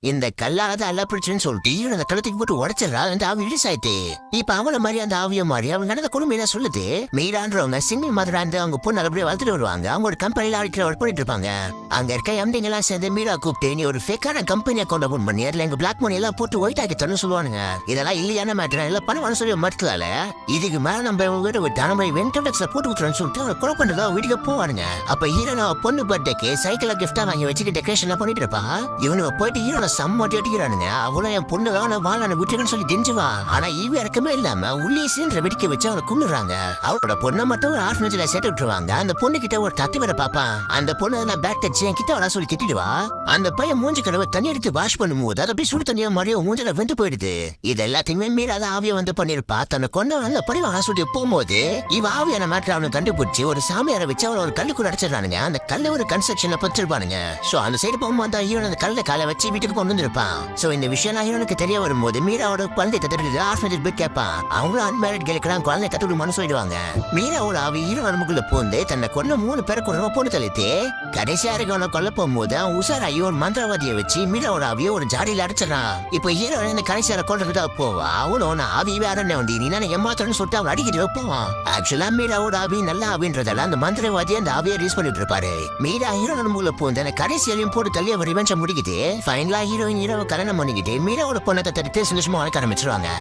இந்த கல்லாத அல்ல பிரச்சனைன்னு சொல்லிட்டு அந்த கழுத்துக்கு போட்டு உடச்சிடறா. அந்த ஆவி ரிலீஸ் ஆயிட்டு இப்ப அவள மாதிரி அந்த ஆவிய மாதிரி அவங்க நடந்த கொடுமையில சொல்லுது. மீரான்றவங்க சிங்கிள் மதரா இருந்து அவங்க பொண்ணு நல்லபடியா வளர்த்துட்டு வருவாங்க. அவங்க ஒரு கம்பெனில அடிக்கிற ஒர்க் பண்ணிட்டு இருப்பாங்க. அங்க இருக்க எம்டிங்க எல்லாம் சேர்ந்து மீரா கூப்பிட்டு நீ ஒரு ஃபேக்கான கம்பெனி அக்கௌண்ட் ஓபன் பண்ணி அதுல எங்க பிளாக் மணி எல்லாம் போட்டு ஒயிட் ஆக்கி தரணும் சொல்லுவானுங்க. இதெல்லாம் இல்லையான மேட்டர் எல்லாம் பணம் சொல்லி மறுக்கலால. இதுக்கு மேல நம்ம வீடு விட்டு நம்ம வென்டெக்ஸ்ல போட்டு விட்டுறோம்னு சொல்லிட்டு அவங்க கொலை பண்றதா வீட்டுக்கு போவானுங்க. அப்ப ஹீரோனா பொண்ணு பர்த்டேக்கு சைக்கிள கிஃப்டா வாங்கி வச்சுட்டு டெக்கரேஷன் பண்ணிட்டு இருப்பா. இவனுங்க போயிட்டு ஹீரோனை செம்ம அடிக்கிறானுங்க. அவளும் என் பொண்ணு வாழ விட்டுருன்னு சொல்லி தெரிஞ்சுவா. ஆனா ஈவி இறக்கமே இல்லாம உள்ளே சீன்ற வெடிக்க வச்சு அவளை கொண்டுறாங்க. அவளோட பொண்ணை மட்டும் ஒரு ஆர்ஃபனேஜ்ல சேர்த்து விட்டுருவாங்க. அந்த பொண்ணு கிட்ட ஒரு தத்து வேற பாப்பான். அந்த பொண்ணு நான் பேக் டச் என் கிட்ட அவளா சொல்லி திட்டிடுவா. அந்த பையன் மூஞ்சி கடவை தண்ணி எடுத்து வாஷ் பண்ணும்போது அதை அப்படியே சுடு தண்ணியா மறியும் மூஞ்சில வெந்து போயிடுது. இது எல்லாத்தையுமே மீறாத ஆவிய வந்து பண்ணிருப்பா. தன்னை கொண்ட அந்த பரிவாக சொல்லி போகும்போது இவ ஆவியான மேட்டர் அவனை கண்டுபிடிச்சு ஒரு சாமியாரை வச்சு அவளை ஒரு கல்லுக்குள்ள அடைச்சிடறானுங்க. அந்த கல்ல ஒரு கன்ஸ்ட்ரக்ஷன்ல பச்சிருப்பானுங்க. சோ அந்த சைடு போகும்போது அந்த ஹீரோ அந்த கல்லை காலை வச்சு வீட்டுக்கு கொண்டு வந்திருப்பான். சோ இந்த விஷயம் ஹீரோனுக்கு தெரிய வரும்போது மீராவோட குழந்தை தத்துறது ஆர்ஃபனேஜ் போய் கேட்பான். அவங்களும் அன்மேரிட் கேட்கலாம் குழந்தை தத்துடு மனசு சொல்லிடுவாங்க. மீராவோட ஆவி ஹீரோ அருமுக்குள்ள போந்து தன்னை கொண்ட 3 பேரை கொண்டு பொண்ணு தள்ளிட்டு கடைசியா இருக்க கொல்ல போகும்போது அவன் உசாராயி ஒரு மந்திரவாதியை வச்சு மீராவோட ஆவியை ஒரு ஜாடியில அடிச்சிடறான். இப்ப ஹீரோ இந்த கடைசியார கொண்டு போவா. அவனும் ஆவி வேற வண்டி நீ ஏமாத்தன்னு சொல்லிட்டு அவன் அடிக்கிட்டு வைப்பான். ஆக்சுவலா மீராவோட ஆவி நல்ல ஆவின்றதால அந்த மந்திரவாதி அந்த ஆவியை ரிலீஸ் பண்ணிட்டு இருப்பாரு. மீரா ஹீரோ அருமுக்குள்ள போந்து கடைசியிலையும் போட்டு தள்ளி அவர் ரிவென்ஜ் முடிக்கிட்டு ஃபைனலா ஹீரோயின் ஹீரோவை கல்யாணம் பண்ணிக்கிட்டு மீராவோட பொண்ணத்தை தடுத்து சந்தோஷமா வளர்க்க ஆரம்பிச்சிருவாங்க.